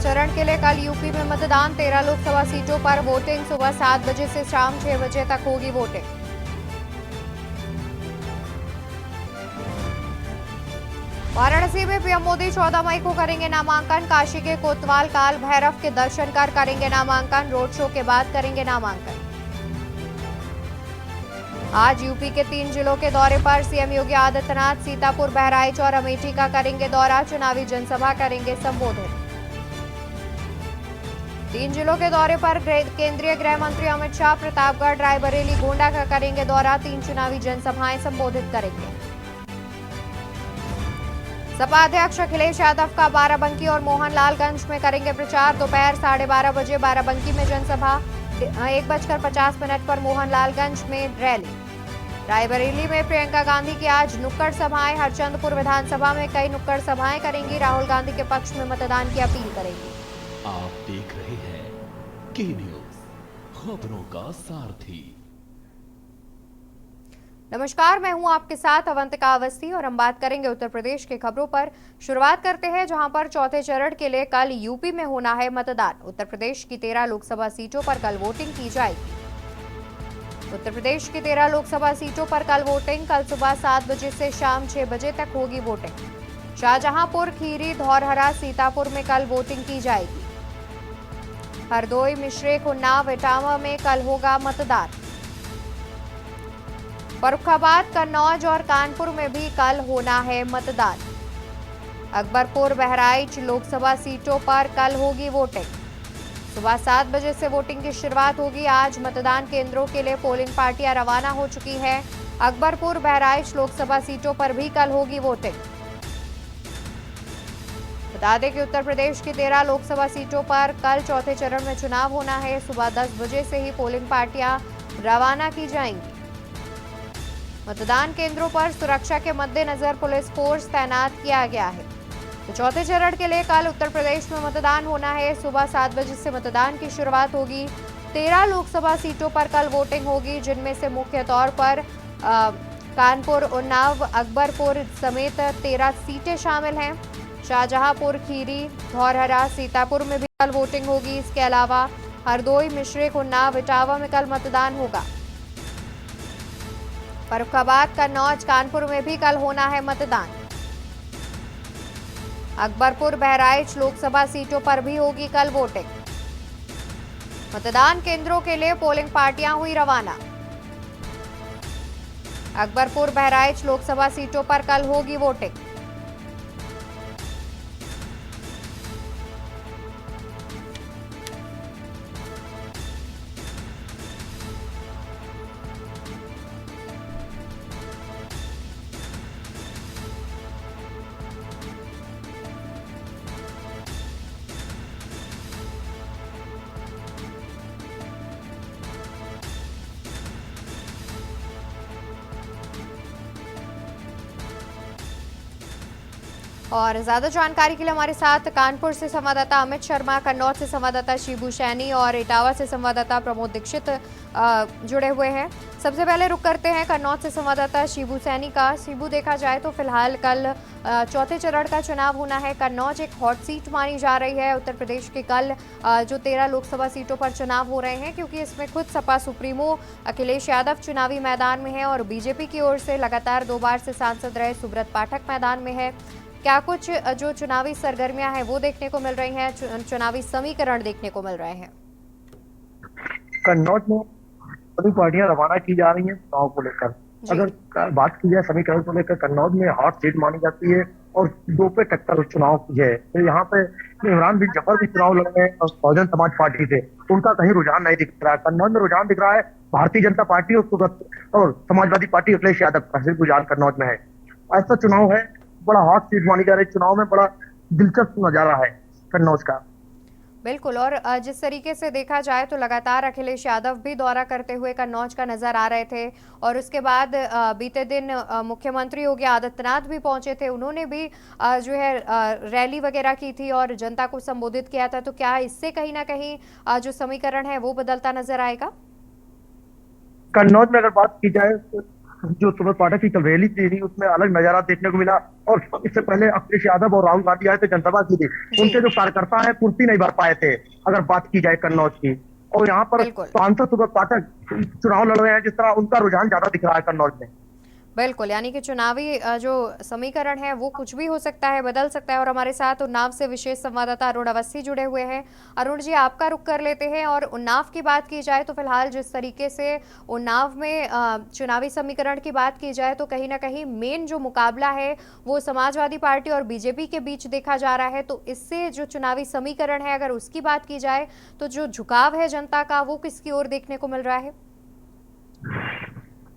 चरण के लिए कल यूपी में मतदान। 13 लोकसभा सीटों पर वोटिंग। सुबह 7 बजे से शाम 6 बजे तक होगी वोटिंग। वाराणसी में पीएम मोदी 14 मई को करेंगे नामांकन। काशी के कोतवाल काल भैरव के दर्शन कर करेंगे नामांकन। रोड शो के बाद करेंगे नामांकन। आज यूपी के 3 जिलों के दौरे पर सीएम योगी आदित्यनाथ सीतापुर, बहराइच और अमेठी का करेंगे दौरा। चुनावी जनसभा करेंगे संबोधित। 3 जिलों के दौरे पर केंद्रीय गृह मंत्री अमित शाह प्रतापगढ़, रायबरेली, गोंडा का करेंगे दौरा। 3 चुनावी जनसभाएं संबोधित करेंगे। सपा अध्यक्ष अखिलेश यादव का बाराबंकी और मोहनलालगंज में करेंगे प्रचार। दोपहर 12:30 बजे बाराबंकी में जनसभा, 1:50 पर मोहनलालगंज में रैली। रायबरेली में प्रियंका गांधी की आज नुक्कड़ सभाएं। हरचंदपुर विधानसभा में कई नुक्कड़ सभाएं करेंगी। राहुल गांधी के पक्ष में मतदान की अपील करेंगी। आप देख रहे हैं के न्यूज, खबरों का सारथी। नमस्कार, मैं हूं आपके साथ अवंतिका अवस्थी और हम बात करेंगे उत्तर प्रदेश की खबरों पर। शुरुआत करते हैं जहां पर चौथे चरण के लिए कल यूपी में होना है मतदान। उत्तर प्रदेश की 13 लोकसभा सीटों पर कल वोटिंग की जाएगी। उत्तर प्रदेश की 13 लोकसभा सीटों पर कल वोटिंग। कल सुबह 7 बजे से शाम 6 बजे तक होगी वोटिंग। शाहजहांपुर, खीरी, धौरहरा, सीतापुर में कल वोटिंग की जाएगी। हरदोई, मिश्रिख, उन्नाव, इटावा में कल होगा मतदान। फर्रुखाबाद, कन्नौज और कानपुर में भी कल होना है मतदान। अकबरपुर, बहराइच लोकसभा सीटों पर कल होगी वोटिंग। सुबह 7 बजे से वोटिंग की शुरुआत होगी। आज मतदान केंद्रों के लिए पोलिंग पार्टियां रवाना हो चुकी है। अकबरपुर, बहराइच लोकसभा सीटों पर भी कल होगी वोटिंग। बता दें कि उत्तर प्रदेश की 13 लोकसभा सीटों पर कल चौथे चरण में चुनाव होना है। सुबह 10 बजे से ही पोलिंग पार्टियां रवाना की जाएंगी। मतदान केंद्रों पर सुरक्षा के मद्देनजर पुलिस फोर्स तैनात किया गया है। तो चौथे चरण के लिए कल उत्तर प्रदेश में मतदान होना है। सुबह 7 बजे से मतदान की शुरुआत होगी। 13 लोकसभा सीटों पर कल वोटिंग होगी, जिनमें से मुख्य तौर पर कानपुर, उन्नाव, अकबरपुर समेत 13 सीटें शामिल हैं। शाहजहांपुर, खीरी, धौरहरा, सीतापुर में भी कल वोटिंग होगी। इसके अलावा हरदोई, मिश्रिख, उन्नाव, इटावा में कल मतदान होगा। फर्रुखाबाद, कन्नौज, कानपुर में भी कल होना है मतदान। अकबरपुर, बहराइच लोकसभा सीटों पर भी होगी कल वोटिंग। मतदान केंद्रों के लिए पोलिंग पार्टियां हुई रवाना। अकबरपुर, बहराइच लोकसभा सीटों पर कल होगी वोटिंग। और ज्यादा जानकारी के लिए हमारे साथ कानपुर से संवाददाता अमित शर्मा, कन्नौज से संवाददाता शिबू सैनी और इटावा से संवाददाता प्रमोद दीक्षित जुड़े हुए हैं। सबसे पहले रुक करते हैं कन्नौज से संवाददाता शिबू सैनी का। शिबू, देखा जाए तो फिलहाल कल चौथे चरण का चुनाव होना है। कन्नौज एक हॉट सीट मानी जा रही है उत्तर प्रदेश के कल जो 13 लोकसभा सीटों पर चुनाव हो रहे हैं, क्योंकि इसमें खुद सपा सुप्रीमो अखिलेश यादव चुनावी मैदान में है और बीजेपी की ओर से लगातार 2 बार से सांसद रहे सुब्रत पाठक मैदान में है। क्या कुछ जो चुनावी सरगर्मियां हैं वो देखने को मिल रही हैं, चुनावी समीकरण देखने को मिल रहे हैं? कन्नौज में सभी पार्टियां रवाना की जा रही हैं चुनाव को लेकर। अगर बात की जाए समीकरण को लेकर, कन्नौज में हॉट सीट मानी जाती है और 2 पे टक्कर चुनाव की है। तो यहाँ पे इमरान बिन जफर भी चुनाव लड़ रहे हैं और बहुजन समाज पार्टी से उनका कहीं रुझान नहीं दिख रहा है। कन्नौज में रुझान दिख रहा है भारतीय जनता पार्टी और समाजवादी पार्टी अखिलेश यादव का सिर्फ रुझान कन्नौज में है। ऐसा चुनाव है, बड़ा हॉट सीट मानी जा रही है। चुनाव में बड़ा दिलचस्प नजारा है कन्नौज का। बिल्कुल, और जिस तरीके से देखा जाए तो लगातार अखिलेश यादव भी दौरा करते हुए कन्नौज का नजर आ रहे थे और उसके बाद बीते दिन मुख्यमंत्री योगी आदित्यनाथ भी पहुंचे थे। उन्होंने भी जो है रैली वगैरह की थी और जनता को संबोधित किया था। तो क्या इससे कहीं ना कहीं जो समीकरण है वो बदलता नजर आएगा? कन्नौज में अगर बात की जाए तो जो सुब्रत पाठक की कल रैली थी उसमें अलग नजारा देखने को मिला। और इससे पहले अखिलेश यादव और राहुल गांधी आए थे जनसभा की थी, जी उनके जो कार्यकर्ता है कुर्सी नहीं भर पाए थे, अगर बात की जाए कन्नौज की। और यहाँ पर बिल्कुल सांसद सुब्रत पाठक चुनाव लड़ रहे हैं, जिस तरह उनका रुझान ज्यादा दिख रहा है कन्नौज में। बिल्कुल, यानी कि चुनावी जो समीकरण है वो कुछ भी हो सकता है, बदल सकता है। और हमारे साथ उन्नाव से विशेष संवाददाता अरुण अवस्थी जुड़े हुए हैं। अरुण जी, आपका रुख कर लेते हैं और उन्नाव की बात की जाए तो फिलहाल जिस तरीके से उन्नाव में चुनावी समीकरण की बात की जाए तो कहीं ना कहीं मेन जो मुकाबला है वो समाजवादी पार्टी और बीजेपी के बीच देखा जा रहा है। तो इससे जो चुनावी समीकरण है अगर उसकी बात की जाए तो जो झुकाव है जनता का वो किसकी ओर देखने को मिल रहा है?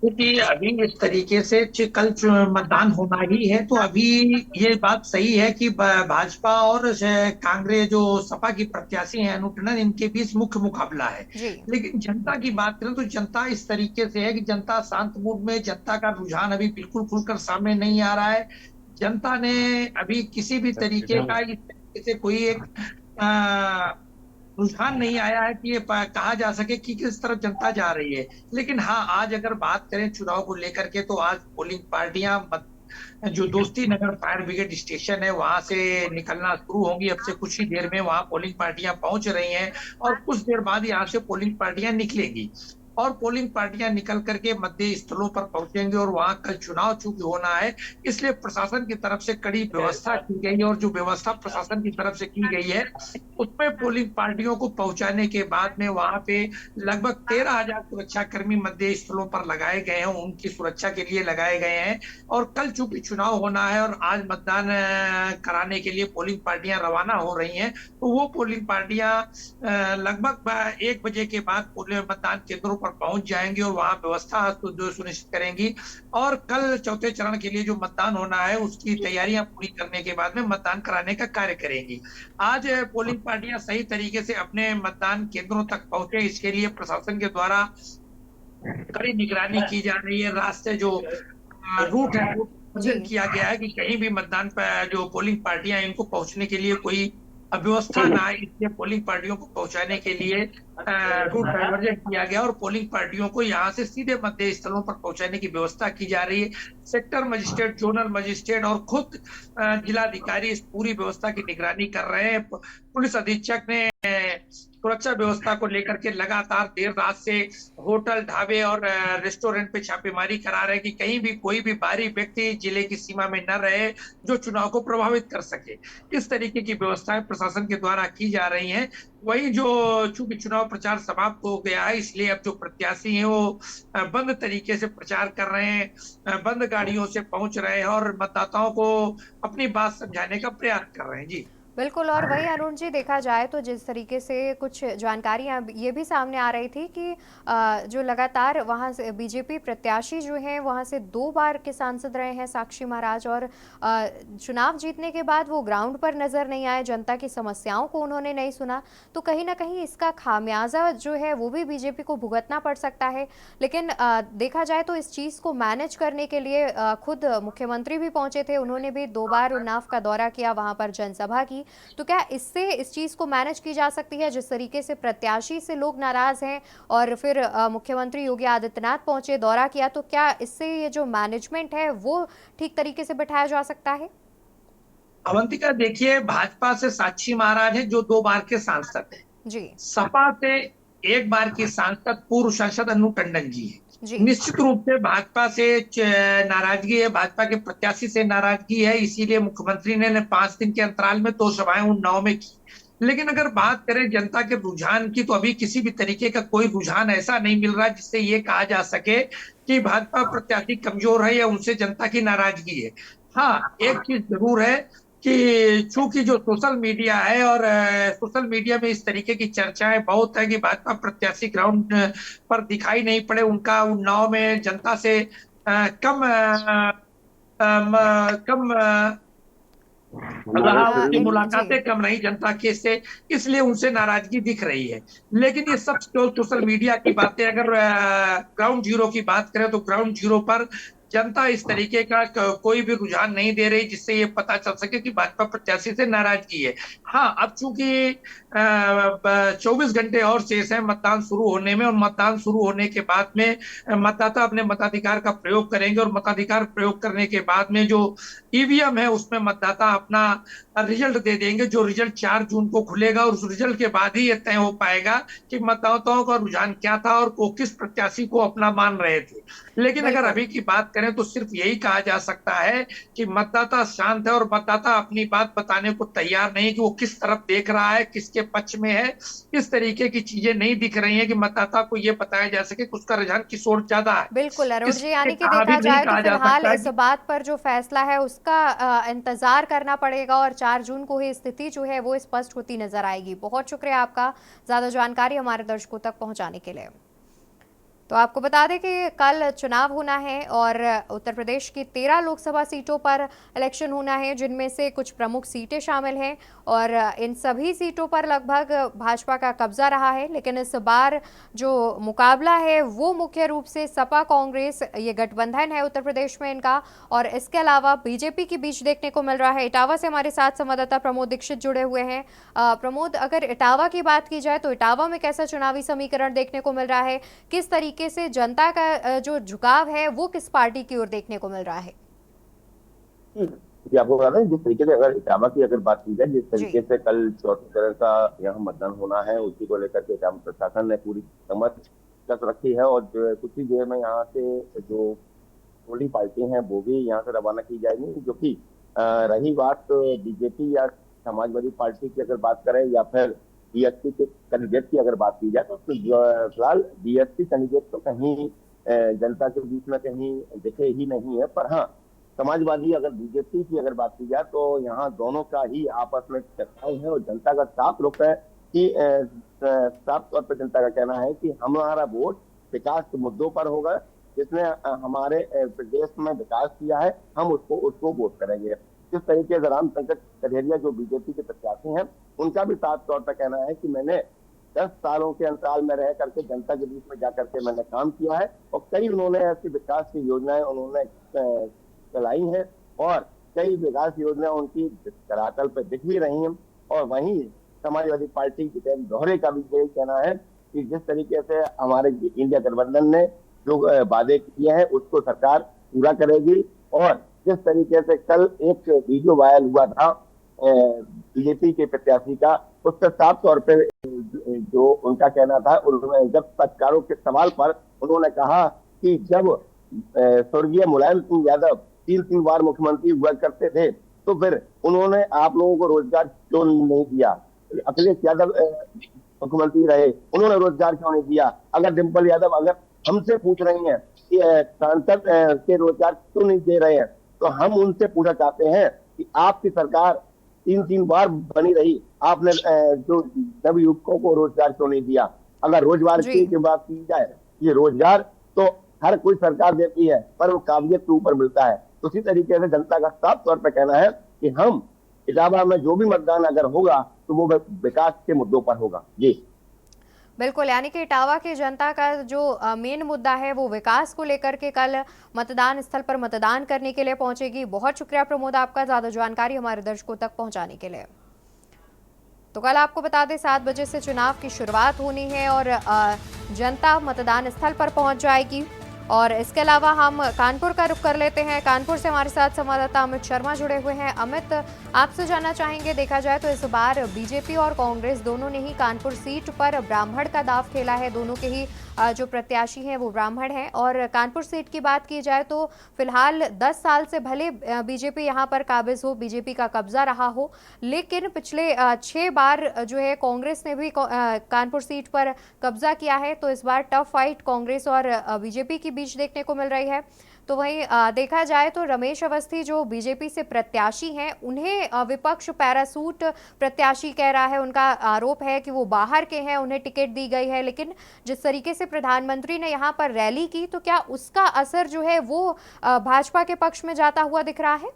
क्योंकि अभी इस तरीके से कल मतदान होना ही है, तो अभी ये बात सही है कि भाजपा और कांग्रेस जो सपा की प्रत्याशी हैं अनु टंडन, इनके बीच मुख्य मुकाबला है। जी लेकिन जनता की बात करें तो जनता इस तरीके से है कि जनता शांत मूड में, जनता का रुझान अभी बिल्कुल खुलकर सामने नहीं आ रहा है। जनता ने अभी किसी भी तरीके का इस तरीके से कोई एक रुझान नहीं आया है कि ये कहा जा सके कि किस तरफ जनता जा रही है। लेकिन हाँ, आज अगर बात करें चुनाव को लेकर के, तो आज पोलिंग पार्टियां जो दोस्ती नगर फायर ब्रिगेड स्टेशन है वहां से निकलना शुरू होंगी। अब से कुछ ही देर में वहां पोलिंग पार्टियां पहुंच रही हैं और कुछ देर बाद यहाँ से पोलिंग पार्टियां निकलेंगी और पोलिंग पार्टियां निकल करके मतदेय स्थलों पर पहुंचेंगे। और वहां कल चुनाव चूंकि होना है, इसलिए प्रशासन की तरफ से कड़ी व्यवस्था की गई है। और जो व्यवस्था प्रशासन की तरफ से की गई है उसमें पोलिंग पार्टियों को पहुंचाने के बाद में वहां पे लगभग 13,000 सुरक्षाकर्मी मतदेय स्थलों पर लगाए गए हैं, उनकी सुरक्षा के लिए लगाए गए हैं। और कल चूंकि चुनाव होना है और आज मतदान कराने के लिए पोलिंग पार्टियां रवाना हो रही हैं, तो वो पोलिंग पार्टियां लगभग 1 बजे के बाद मतदान केंद्रों पर पहुंच जाएंगी और वहां व्यवस्था सुनिश्चित करेंगी। और कल चौथे चरण के लिए जो मतदान होना है उसकी तैयारियां पूरी करने के बाद में मतदान कराने का कार्य करेंगी। आज पोलिंग पार्टियां सही तरीके से अपने मतदान केंद्रों तक पहुंचे, इसके लिए प्रशासन के द्वारा कड़ी निगरानी की जा रही है। रास्ते जो रूट है वो जी किया गया है कि कहीं भी मतदान पर जो पोलिंग पार्टियां इनको पहुंचने के लिए कोई अव्यवस्था ना आए, इसलिए पोलिंग पार्टियों को पहुंचाने के लिए रूट डाइवर्जन किया गया और पोलिंग पार्टियों को यहाँ से सीधे मतदेय स्थलों पर पहुंचाने की व्यवस्था की जा रही है। सेक्टर मजिस्ट्रेट, जोनल मजिस्ट्रेट और खुद जिलाधिकारी इस पूरी व्यवस्था की निगरानी कर रहे हैं। पुलिस अधीक्षक ने सुरक्षा व्यवस्था को लेकर के लगातार देर रात से होटल, ढाबे और रेस्टोरेंट पे छापेमारी करा रहे हैं कि कहीं भी कोई भी बाहरी व्यक्ति जिले की सीमा में न रहे जो चुनाव को प्रभावित कर सके। इस तरीके की व्यवस्थाएं प्रशासन के द्वारा की जा रही हैं। वही जो चूंकि चुनाव प्रचार समाप्त हो गया है, इसलिए अब जो प्रत्याशी हैं वो बंद तरीके से प्रचार कर रहे हैं, बंद गाड़ियों से पहुंच रहे हैं और मतदाताओं को अपनी बात समझाने का प्रयास कर रहे हैं। जी बिल्कुल। और वहीं अरुण जी, देखा जाए तो जिस तरीके से कुछ जानकारियां ये भी सामने आ रही थी कि जो लगातार वहां से बीजेपी प्रत्याशी जो हैं वहां से 2 बार के सांसद रहे हैं साक्षी महाराज, और चुनाव जीतने के बाद वो ग्राउंड पर नजर नहीं आए, जनता की समस्याओं को उन्होंने नहीं सुना। तो कहीं ना कहीं इसका खामियाजा जो है वो भी बीजेपी को भुगतना पड़ सकता है। लेकिन देखा जाए तो इस चीज़ को मैनेज करने के लिए खुद मुख्यमंत्री भी पहुंचे थे, उन्होंने भी 2 बार उन्नाव का दौरा किया, वहां पर जनसभा की। तो क्या इससे इस चीज को मैनेज की जा सकती है? जिस तरीके से प्रत्याशी से लोग नाराज हैं और फिर मुख्यमंत्री योगी आदित्यनाथ पहुंचे, दौरा किया, तो क्या इससे ये जो मैनेजमेंट है वो ठीक तरीके से बिठाया जा सकता है? अवंतिका, देखिए, भाजपा से साक्षी महाराज है जो 2 बार के सांसद हैं। जी सपा से 1 बार की सांसद पूर्व सांसद अनु टंडन जी है। जी निश्चित रूप से भाजपा से नाराजगी है, भाजपा के प्रत्याशी से नाराजगी है, इसीलिए मुख्यमंत्री ने 5 दिन के अंतराल में 2 सभाएं उन्नाव में की। लेकिन अगर बात करें जनता के रुझान की, तो अभी किसी भी तरीके का कोई रुझान ऐसा नहीं मिल रहा जिससे ये कहा जा सके कि भाजपा प्रत्याशी कमजोर है या उनसे जनता की नाराजगी है। हाँ, एक चीज जरूर है कि चूंकि जो सोशल मीडिया है और सोशल मीडिया में इस तरीके की चर्चाएं बहुत है कि भाजपा प्रत्याशी ग्राउंड पर दिखाई नहीं पड़े, उनका उन्नाव में जनता से कम कम उनकी मुलाकातें कम रही जनता के से, इसलिए उनसे नाराजगी दिख रही है। लेकिन ये सब सोशल मीडिया की बातें, अगर ग्राउंड जीरो की बात करें तो ग्राउंड जीरो पर जनता इस तरीके का कोई भी रुझान नहीं दे रही जिससे ये पता चल सके कि भाजपा प्रत्याशी से नाराजगी है। हाँ, अब चूंकि 24 घंटे और शेष है मतदान शुरू होने में, और मतदान शुरू होने के बाद में मतदाता अपने मताधिकार का प्रयोग करेंगे, और मताधिकार प्रयोग करने के बाद में जो ईवीएम है उसमें मतदाता अपना रिजल्ट दे देंगे। जो रिजल्ट 4 जून को खुलेगा, और उस रिजल्ट के बाद ही यह तय हो पाएगा कि मतदाताओं का रुझान क्या था और वो किस प्रत्याशी को अपना मान रहे थे। लेकिन अगर अभी की बात करें तो सिर्फ यही कहा जा सकता है कि मतदाता शांत है, और मतदाता अपनी बात बताने को तैयार नहीं कि वो किस तरफ देख रहा है, किसके पक्ष में है। इस तरीके की चीजें नहीं दिख रही हैं कि मतदाता को ये बताया जा सके कि उसका रुझान किस ओर ज्यादा है। बिल्कुल अरुण जी, यानी कि कहा भी देखा नहीं जाए तो कहा जा फिलहाल सकता है इस बात पर जो फैसला है उसका इंतजार करना पड़ेगा, और 4 जून को ही स्थिति जो है वो स्पष्ट होती नजर आएगी। बहुत शुक्रिया आपका ज्यादा जानकारी हमारे दर्शकों तक पहुंचाने के लिए। तो आपको बता दें कि कल चुनाव होना है और उत्तर प्रदेश की 13 लोकसभा सीटों पर इलेक्शन होना है, जिनमें से कुछ प्रमुख सीटें शामिल हैं, और इन सभी सीटों पर लगभग भाजपा का कब्जा रहा है। लेकिन इस बार जो मुकाबला है वो मुख्य रूप से सपा कांग्रेस, ये गठबंधन है उत्तर प्रदेश में इनका, और इसके अलावा बीजेपी के बीच देखने को मिल रहा है। इटावा से हमारे साथ संवाददाता प्रमोद दीक्षित जुड़े हुए हैं। प्रमोद, अगर इटावा की बात की जाए तो इटावा में कैसा चुनावी समीकरण देखने को मिल रहा है, किस तरीके से जनता का जो झुकाव है वो किस पार्टी की ओर देखने को मिल रहा है? जी, आपको बता दें, जिस तरीके से अगर इटावा की अगर बात की जाए, जिस तरीके से कल चौथे चरण का यहाँ मतदान होना है, उसी को लेकर के इटावा प्रशासन ने पूरी समझ कस रखी है, और जो कुछ ही देर में यहाँ से जो पोलिंग पार्टी हैं वो भी यहाँ से रवाना की जाएंगी। जो कि रही बात बीजेपी या समाजवादी पार्टी की अगर बात करें, या फिर बीएसपी के कैंडिडेट की अगर बात की जाए, तो फिलहाल बीएसपी कैंडिडेट तो कहीं जनता के बीच में कहीं दिखे ही नहीं है। पर हाँ, समाजवादी अगर बीजेपी की अगर बात की जाए तो यहाँ दोनों का ही आपस में चर्चाएं है, और जनता का साफ रुख है कि साफ तौर पर जनता का कहना है कि हमारा वोट विकास के मुद्दों पर होगा। जिसने हमारे प्रदेश में विकास किया है, हम उसको वोट करेंगे। जिस तरीके से रामशंकर कठेरिया जो बीजेपी के प्रत्याशी हैं, उनका भी साफ तौर पर कहना है कि मैंने 10 सालों के अंतराल में रह करके जनता के बीच में जाकर के मैंने काम किया है, और कई उन्होंने ऐसी विकास की योजनाएं उन्होंने चलाई हैं, और कई विकास योजनाएं उनकी धरातल पर दिख भी रही हैं। और वहीं समाजवादी पार्टी के दोहरे का भी यही कहना है कि जिस तरीके से हमारे इंडिया गठबंधन ने जो वादे किए हैं उसको सरकार पूरा करेगी। और जिस तरीके से कल एक वीडियो वायरल हुआ था बीजेपी के प्रत्याशी का, उससे साफ तौर पे जो उनका कहना था, उन्होंने जब पत्रकारों के सवाल पर उन्होंने कहा कि जब स्वर्गीय मुलायम सिंह यादव 3 बार मुख्यमंत्री हुआ करते थे तो फिर उन्होंने आप लोगों को रोजगार क्यों नहीं दिया? अखिलेश यादव मुख्यमंत्री रहे, उन्होंने रोजगार क्यों नहीं दिया? अगर डिम्पल यादव अगर हमसे पूछ रही हैं कि सांसद के रोजगार क्यों नहीं दे रहे हैं, तो हम उनसे पूछना चाहते हैं कि आपकी सरकार 3 बार बनी रही, आपने जो नव युवकों को रोजगार क्यों नहीं दिया? अगर रोजगार की बात की जाए, ये रोजगार तो हर कोई सरकार देती है, पर वो काबिलियत के ऊपर मिलता है। उसी तरीके से जनता का साफ तौर पर कहना है कि हम इटावा में जो भी मतदान अगर होगा तो वो विकास के मुद्दों पर होगा। जी बिल्कुल, यानी कि इटावा की जनता का जो मेन मुद्दा है वो विकास को लेकर के कल मतदान स्थल पर मतदान करने के लिए पहुंचेगी। बहुत शुक्रिया प्रमोद आपका ज्यादा जानकारी हमारे दर्शकों तक पहुंचाने के लिए। तो कल आपको बता दें 7 बजे से चुनाव की शुरुआत होनी है और जनता मतदान स्थल पर पहुंच जाएगी। और इसके अलावा हम कानपुर का रुख कर लेते हैं। कानपुर से हमारे साथ संवाददाता अमित शर्मा जुड़े हुए हैं। अमित, आपसे जानना चाहेंगे, देखा जाए तो इस बार बीजेपी और कांग्रेस दोनों ने ही कानपुर सीट पर ब्राह्मण का दाव खेला है। दोनों के ही जो प्रत्याशी हैं वो ब्राह्मण हैं। और कानपुर सीट की बात की जाए तो फिलहाल 10 साल से भले बीजेपी यहाँ पर काबिज हो, बीजेपी का कब्जा रहा हो, लेकिन पिछले 6 बार जो है कांग्रेस ने भी कानपुर सीट पर कब्जा किया है। तो इस बार टफ फाइट कांग्रेस और बीजेपी के बीच देखने को मिल रही है। तो वहीं देखा जाए तो रमेश अवस्थी जो बीजेपी से प्रत्याशी हैं, उन्हें विपक्ष पैरासूट प्रत्याशी कह रहा है। उनका आरोप है कि वो बाहर के हैं, उन्हें टिकट दी गई है। लेकिन जिस तरीके से प्रधानमंत्री ने यहाँ पर रैली की, तो क्या उसका असर जो है वो भाजपा के पक्ष में जाता हुआ दिख रहा है?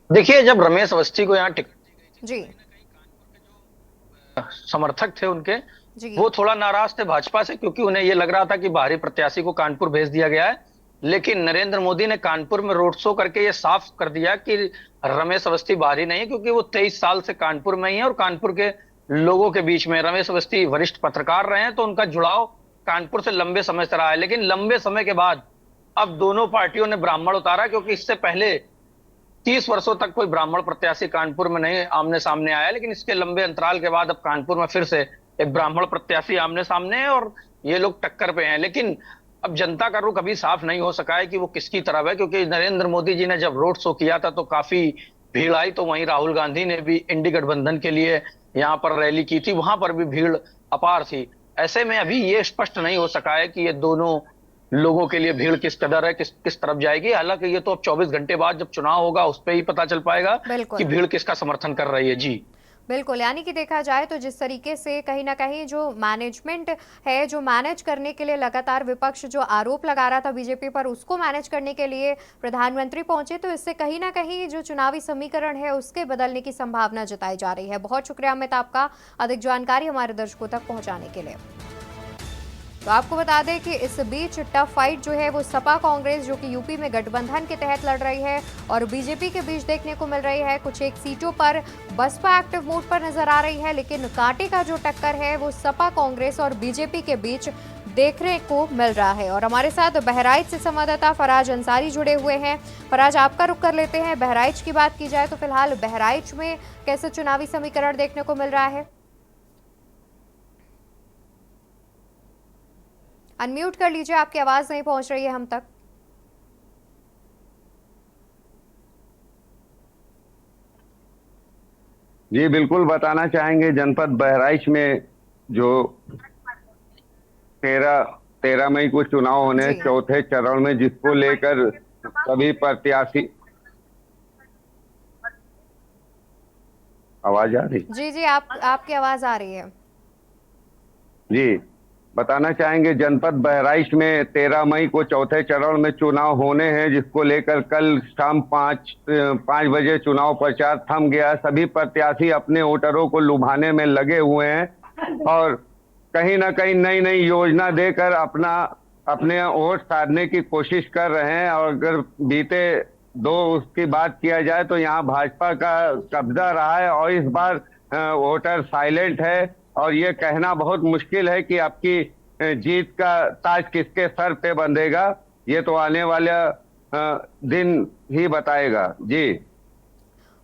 देखिए, जब रमेश अवस्थी को यहाँ जी समर्थक थे उनके, जी वो थोड़ा नाराज थे भाजपा से, क्योंकि उन्हें ये लग रहा था कि बाहरी प्रत्याशी को कानपुर भेज दिया गया है लेकिन नरेंद्र मोदी ने कानपुर में रोड शो करके ये साफ कर दिया कि रमेश अवस्थी बाहरी नहीं है, क्योंकि वो 23 साल से कानपुर में ही है और कानपुर के लोगों के बीच में रमेश अवस्थी वरिष्ठ पत्रकार रहे हैं, तो उनका जुड़ाव कानपुर से लंबे समय से रहा है। लेकिन लंबे समय के बाद अब दोनों पार्टियों ने ब्राह्मण उतारा, क्योंकि इससे पहले 30 वर्षों तक कोई ब्राह्मण प्रत्याशी कानपुर में नहीं आमने सामने आया, लेकिन इसके लंबे अंतराल के बाद अब कानपुर में फिर से एक ब्राह्मण प्रत्याशी आमने सामने है और ये लोग टक्कर पे हैं। लेकिन अब जनता का रुख अभी साफ नहीं हो सका है कि वो किसकी तरफ है, क्योंकि नरेंद्र मोदी जी ने जब रोड शो किया था तो काफी भीड़ आई, तो वहीं राहुल गांधी ने भी इंडी गठबंधन के लिए यहाँ पर रैली की थी, वहां पर भी भीड़ अपार थी। ऐसे में अभी ये स्पष्ट नहीं हो सका है कि ये दोनों लोगों के लिए भीड़ किस कदर है, किस तरफ जाएगी। हालांकि ये तो अब 24 घंटे बाद जब चुनाव होगा उस पर ही पता चल पाएगा कि भीड़ किसका समर्थन कर रही है। जी बिल्कुल, यानी कि देखा जाए तो जिस तरीके से कहीं ना कहीं जो मैनेजमेंट है, जो मैनेज करने के लिए लगातार विपक्ष जो आरोप लगा रहा था बीजेपी पर, उसको मैनेज करने के लिए प्रधानमंत्री पहुंचे, तो इससे कहीं ना कहीं जो चुनावी समीकरण है उसके बदलने की संभावना जताई जा रही है। बहुत शुक्रिया अमित आपका अधिक जानकारी हमारे दर्शकों तक पहुंचाने के लिए। तो आपको बता दें कि इस बीच टफ फाइट जो है वो सपा कांग्रेस जो कि यूपी में गठबंधन के तहत लड़ रही है और बीजेपी के बीच देखने को मिल रही है। कुछ एक सीटों पर बसपा एक्टिव मोड पर नजर आ रही है, लेकिन कांटे का जो टक्कर है वो सपा कांग्रेस और बीजेपी के बीच देखने को मिल रहा है। और हमारे साथ बहराइच से संवाददाता फराज अंसारी जुड़े हुए हैं। फराज, आपका रुख कर लेते हैं। बहराइच की बात की जाए तो फिलहाल बहराइच में कैसे चुनावी समीकरण देखने को मिल रहा है? अनम्यूट कर लीजिए, आपकी आवाज नहीं पहुंच रही है हम तक। जी बिल्कुल बताना चाहेंगे, जनपद बहराइच में जो 13 मई को चुनाव होने चौथे चरण में, जिसको लेकर सभी प्रत्याशी। आवाज आ रही? जी आपकी आवाज आ रही है। जी बताना चाहेंगे, जनपद बहराइच में 13 मई को चौथे चरण में चुनाव होने हैं, जिसको लेकर कल शाम 5 बजे चुनाव प्रचार थम गया। सभी प्रत्याशी अपने वोटरों को लुभाने में लगे हुए हैं और कहीं ना कहीं नई नई योजना देकर अपने वोट साधने की कोशिश कर रहे हैं। और अगर बीते उसकी बात किया जाए तो यहाँ भाजपा का कब्जा रहा है और इस बार वोटर साइलेंट है और ये कहना बहुत मुश्किल है कि आपकी जीत का ताज किसके सर पे बंधेगा। ये तो आने वाला दिन ही बताएगा। जी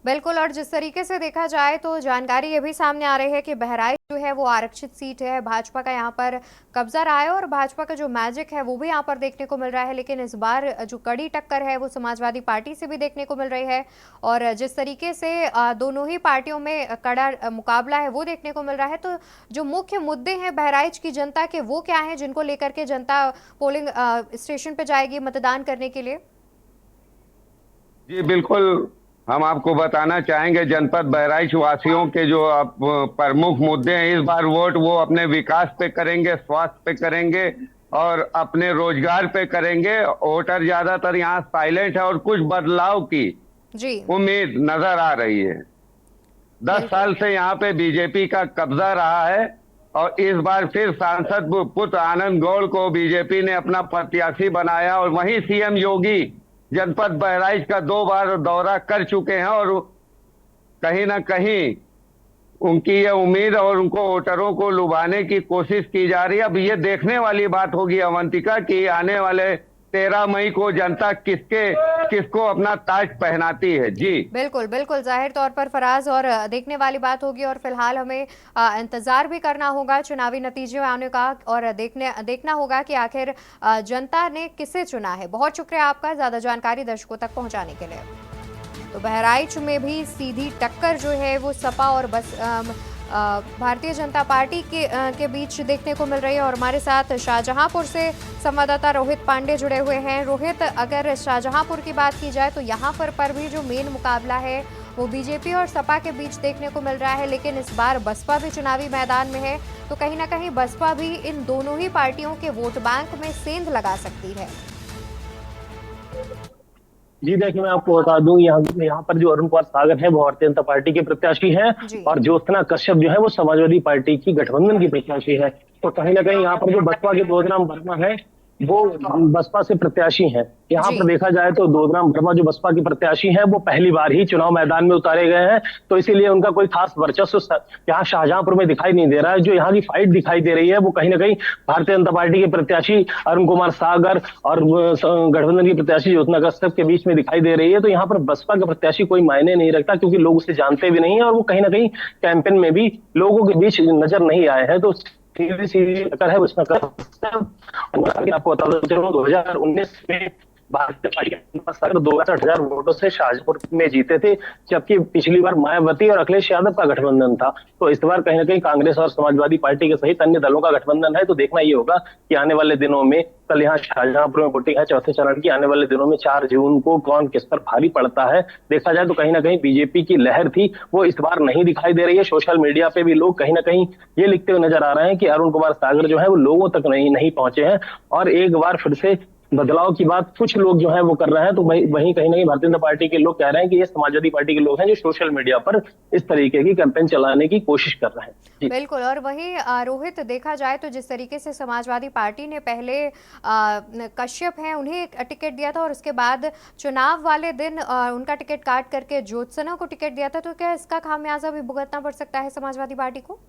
बिल्कुल, और जिस तरीके से देखा जाए तो जानकारी ये भी सामने आ रही है कि बहराइच जो है वो आरक्षित सीट है, भाजपा का यहाँ पर कब्जा रहा है और भाजपा का जो मैजिक है वो भी यहाँ पर देखने को मिल रहा है। लेकिन इस बार जो कड़ी टक्कर है वो समाजवादी पार्टी से भी देखने को मिल रही है और जिस तरीके से दोनों ही पार्टियों में कड़ा मुकाबला है वो देखने को मिल रहा है। तो जो मुख्य मुद्दे हैं बहराइच की जनता के, वो क्या है जिनको लेकर के जनता पोलिंग स्टेशन पे जाएगी मतदान करने के लिए? जी बिल्कुल, हम आपको बताना चाहेंगे, जनपद बहराइच वासियों के जो प्रमुख मुद्दे हैं इस बार वोट वो अपने विकास पे करेंगे, स्वास्थ्य पे करेंगे और अपने रोजगार पे करेंगे। वोटर ज्यादातर यहाँ साइलेंट है और कुछ बदलाव की उम्मीद नजर आ रही है। 10 साल से यहाँ पे बीजेपी का कब्जा रहा है और इस बार फिर सांसद पुत्र आनंद गौड़ को बीजेपी ने अपना प्रत्याशी बनाया और वहीं सीएम योगी जनपद बहराइच का 2 बार दौरा कर चुके हैं और कहीं ना कहीं उनकी ये उम्मीद और उनको वोटरों को लुभाने की कोशिश की जा रही है। अब ये देखने वाली बात होगी अवंतिका कि आने वाले 13 मई को जनता किसको अपना ताज पहनाती है। जी बिल्कुल बिल्कुल, जाहिर तौर पर फराज, और देखने वाली बात होगी और फिलहाल हमें इंतजार भी करना होगा चुनावी नतीजे आने का और देखना होगा कि आखिर जनता ने किसे चुना है। बहुत शुक्रिया आपका ज्यादा जानकारी दर्शकों तक पहुंचाने के लिए। तो बहराइच में भी सीधी टक्कर जो है वो सपा और भारतीय जनता पार्टी के बीच देखने को मिल रही है और हमारे साथ शाहजहांपुर से संवाददाता रोहित पांडे जुड़े हुए हैं। रोहित, अगर शाहजहांपुर की बात की जाए तो यहाँ पर भी जो मेन मुकाबला है वो बीजेपी और सपा के बीच देखने को मिल रहा है, लेकिन इस बार बसपा भी चुनावी मैदान में है, तो कहीं ना कहीं बसपा भी इन दोनों ही पार्टियों के वोट बैंक में सेंध लगा सकती है। जी देखिए, मैं आपको बता दूं, यहाँ पर जो अरुण कुमार सागर है वो भारतीय जनता पार्टी के प्रत्याशी हैं और ज्योत्सना कश्यप जो है वो समाजवादी पार्टी की गठबंधन की प्रत्याशी है। तो कहीं ना कहीं यहाँ पर जो बसपा के 2 नाम वर्मा है वो बसपा से प्रत्याशी हैं। यहाँ जी। पर देखा जाए तो दोदराम वर्मा जो बसपा की प्रत्याशी हैं वो पहली बार ही चुनाव मैदान में उतारे गए हैं, तो इसीलिए उनका कोई खास वर्चस्व यहाँ शाहजहांपुर में दिखाई नहीं दे रहा है। जो यहाँ की फाइट दिखाई दे रही है वो कहीं ना कहीं भारतीय जनता पार्टी के प्रत्याशी अरुण कुमार सागर और गठबंधन की प्रत्याशी ज्योत्सना कश्यप के बीच में दिखाई दे रही है। तो यहाँ पर बसपा का प्रत्याशी कोई मायने नहीं रखता, क्योंकि लोग उसे जानते भी नहीं है और वो कहीं ना कहीं कैंपेन में भी लोगों के बीच नजर नहीं आए हैं। तो सीधी सीधी टक्कर है उसमें। आपको बता दो 2019 में भारतीय पार्टी 62,000 वोटों से शाहजहांपुर में जीते थे, जबकि पिछली बार मायावती और अखिलेश यादव का गठबंधन था। तो इस बार कहीं ना कहीं कांग्रेस और समाजवादी पार्टी के सहित अन्य दलों का गठबंधन है। तो देखना ये होगा कि आने वाले दिनों में, कल यहाँ शाहजहांपुर में वोटिंग है चौथे चरण की, आने वाले दिनों में 4 जून को कौन किस पर भारी पड़ता है। देखा जाए तो कहीं ना कहीं बीजेपी की लहर थी वो इस बार नहीं दिखाई दे रही है। सोशल मीडिया पे भी लोग कहीं ना कहीं ये लिखते हुए नजर आ रहे हैं कि अरुण कुमार सागर जो है वो लोगों तक नहीं पहुंचे हैं, और एक बार फिर से बदलाव की बात कुछ लोग जो है वो कर रहे हैं। तो वहीं कहीं ना कहीं भारतीय जनता पार्टी के लोग कह रहे हैं कि ये समाजवादी पार्टी के लोग हैं जो सोशल मीडिया पर इस तरीके की कैंपेन चलाने की कोशिश कर रहे हैं। बिल्कुल। और वहीं रोहित, देखा जाए तो जिस तरीके से समाजवादी पार्टी ने पहले कश्यप हैं उन्हें टिकट दिया था और उसके बाद चुनाव वाले दिन उनका टिकट काट करके ज्योत्सना को टिकट दिया था, तो क्या इसका खामियाजा भी भुगतना पड़ सकता है समाजवादी पार्टी को?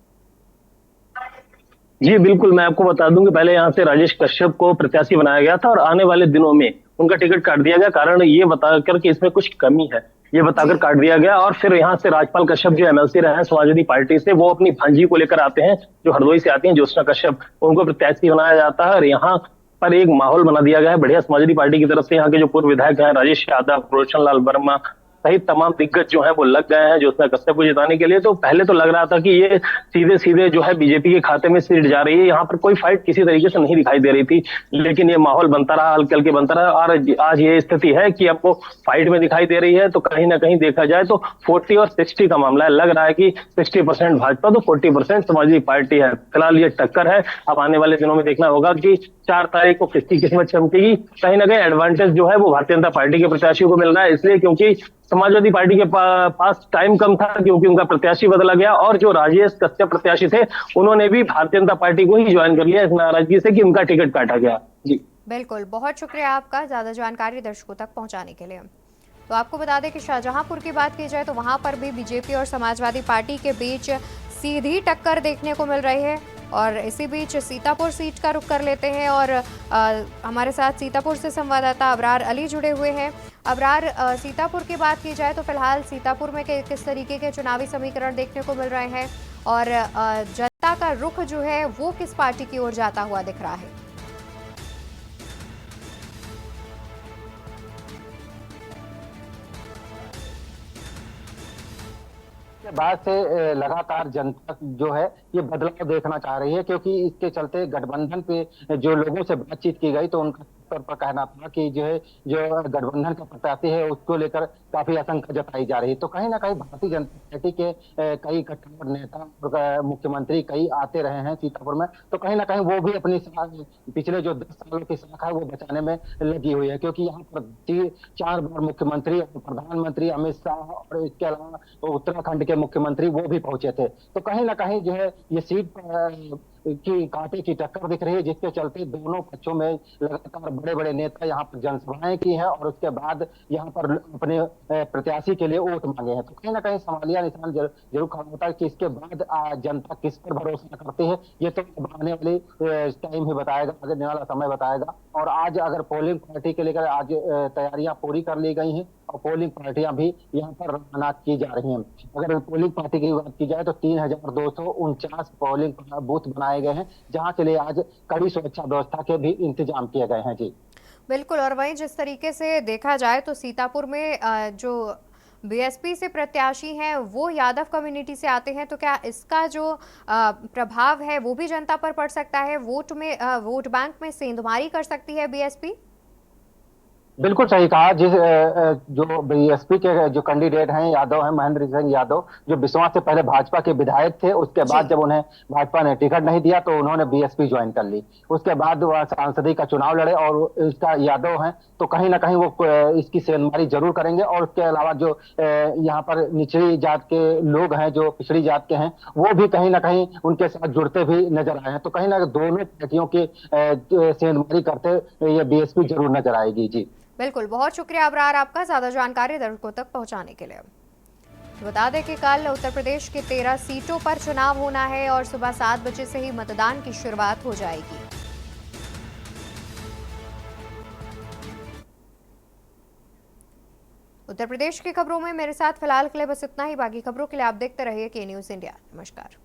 जी बिल्कुल, मैं आपको बता दूं कि पहले यहाँ से राजेश कश्यप को प्रत्याशी बनाया गया था और आने वाले दिनों में उनका टिकट काट दिया गया। कारण ये बताकर कि इसमें कुछ कमी है, ये बताकर काट दिया गया। और फिर यहाँ से राजपाल कश्यप जो एमएलसी रहे हैं समाजवादी पार्टी से, वो अपनी भांजी को लेकर आते हैं जो हरदोई से आती हैं, ज्योत्सना कश्यप, उनको प्रत्याशी बनाया जाता है। और यहाँ पर एक माहौल बना दिया गया है बढ़िया समाजवादी पार्टी की तरफ से। यहाँ के जो पूर्व विधायक हैं राजेश यादव, रोशन लाल वर्मा सहित तमाम दिग्गज जो है वो लग गए हैं ज्योत्सना कश्यप को जिताने के लिए। तो पहले तो लग रहा था कि ये सीधे सीधे जो है बीजेपी के खाते में सीट जा रही है, यहाँ पर कोई फाइट किसी तरीके से नहीं दिखाई दे रही थी। लेकिन ये माहौल बनता रहा, हल्के हल्के बनता रहा, और आज ये स्थिति है कि अब वो फाइट में दिखाई दे रही है। तो कहीं ना कहीं देखा जाए तो 40 और 60 का मामला है। लग रहा है कि 60% भाजपा तो 40% समाजवादी पार्टी है। फिलहाल ये टक्कर है। अब आने वाले दिनों में देखना होगा कि 4 तारीख को किसकी किस्मत चमकेगी। कहीं ना कहीं एडवांटेज जो है वो भारतीय जनता पार्टी के प्रत्याशियों को मिल रहा है, इसलिए क्योंकि समाजवादी पार्टी के पास टाइम कम था, क्योंकि उनका प्रत्याशी बदला गया। और जो राजेश कश्यप प्रत्याशी थे उन्होंने भी भारतीय जनता पार्टी को ही ज्वाइन कर लिया इस नाराजगी से कि उनका टिकट काटा गया। जी बिल्कुल, बहुत शुक्रिया आपका ज्यादा जानकारी दर्शकों तक पहुंचाने के लिए। तो आपको बता दें कि शाहजहांपुर की बात की जाए तो वहां पर भी बीजेपी और समाजवादी पार्टी के बीच सीधी टक्कर देखने को मिल रही है। और इसी बीच सीतापुर सीट का रुख कर लेते हैं और हमारे साथ सीतापुर से संवाददाता अबरार अली जुड़े हुए हैं। अबरार, सीतापुर की बात की जाए तो फिलहाल सीतापुर में किस तरीके के चुनावी समीकरण देखने को मिल रहे हैं और जनता का रुख जो है वो किस पार्टी की ओर जाता हुआ दिख रहा है? के बाद से लगातार जनता जो है ये बदलाव देखना चाह रही है, क्योंकि इसके चलते गठबंधन पे जो लोगों से बातचीत की गई तो उनका तौर पर कहना था कि जो है जो गठबंधन का प्रत्याशी है उसको लेकर काफी आशंका जताई जा रही है। तो कहीं ना कहीं भारतीय जनता पार्टी के कई कट्टर नेता और मुख्यमंत्री कई आते रहे हैं सीतापुर में, तो कहीं ना कहीं वो भी अपनी पिछले जो 10 सालों की शाखा है वो बचाने में लगी हुई है, क्योंकि यहाँ पर 4 बार मुख्यमंत्री और प्रधानमंत्री अमित शाह और इसके अलावा उत्तराखंड के मुख्यमंत्री वो भी पहुंचे थे। तो कहीं ना कहीं जो है ये सीट की कांटे की टक्कर दिख रही है, जिसके चलते दोनों पक्षों में लगातार बड़े बड़े नेता यहाँ पर जनसभाएं की हैं और उसके बाद यहाँ पर अपने प्रत्याशी के लिए वोट मांगे हैं। तो कहीं ना कहीं सवालिया निशान जरूर खड़ा होता है कि इसके बाद जनता किस पर भरोसा करती है, ये तो आने वाले टाइम ही बताएगा, आगे वाला समय बताएगा। और आज अगर पोलिंग पार्टी के लेकर आज तैयारियां पूरी कर ली गई हैं और पोलिंग पार्टियां भी यहाँ पर रवाना की जा रही हैं। अगर पोलिंग पार्टी की बात की जाए तो 3,249 पोलिंग बूथ बनाए गए हैं, जहां के लिए आज कड़ी सुरक्षा व्यवस्था के भी इंतजाम किए गए हैं। जी बिल्कुल। और वहीं जिस तरीके से देखा जाए तो सीतापुर में जो बीएसपी से प्रत्याशी हैं वो यादव कम्युनिटी से आते हैं, तो क्या इसका जो प्रभाव है वो भी जनता पर पड़ सकता है? वोट बैंक में सेंधमारी कर सकती है बीएसपी? बिल्कुल सही कहा। जो बीएसपी के जो कैंडिडेट हैं यादव हैं, महेंद्र सिंह यादव, जो बिस्वा से पहले भाजपा के विधायक थे, उसके बाद जी जब उन्हें भाजपा ने टिकट नहीं दिया तो उन्होंने बीएसपी ज्वाइन कर ली। उसके बाद वह सांसदी का चुनाव लड़े और इसका यादव हैं तो कहीं ना कहीं वो इसकी सेंधमारी जरूर करेंगे। और उसके अलावा जो यहाँ पर निचली जात के लोग हैं, जो पिछड़ी जात के हैं, वो भी कहीं ना कहीं उनके साथ जुड़ते भी नजर आए हैं। तो कहीं ना कहीं दोनों पार्टियों की सेंधमारी करते ये बीएसपी जरूर नजर आएगी। जी बिल्कुल, बहुत शुक्रिया अबरार आपका ज्यादा जानकारी दर्शकों तक पहुंचाने के लिए। बता दें कि कल उत्तर प्रदेश के 13 सीटों पर चुनाव होना है और सुबह 7 बजे से ही मतदान की शुरुआत हो जाएगी। उत्तर प्रदेश की खबरों में मेरे साथ फिलहाल के लिए बस इतना ही। बाकी खबरों के लिए आप देखते रहिए के न्यूज़ इंडिया। नमस्कार।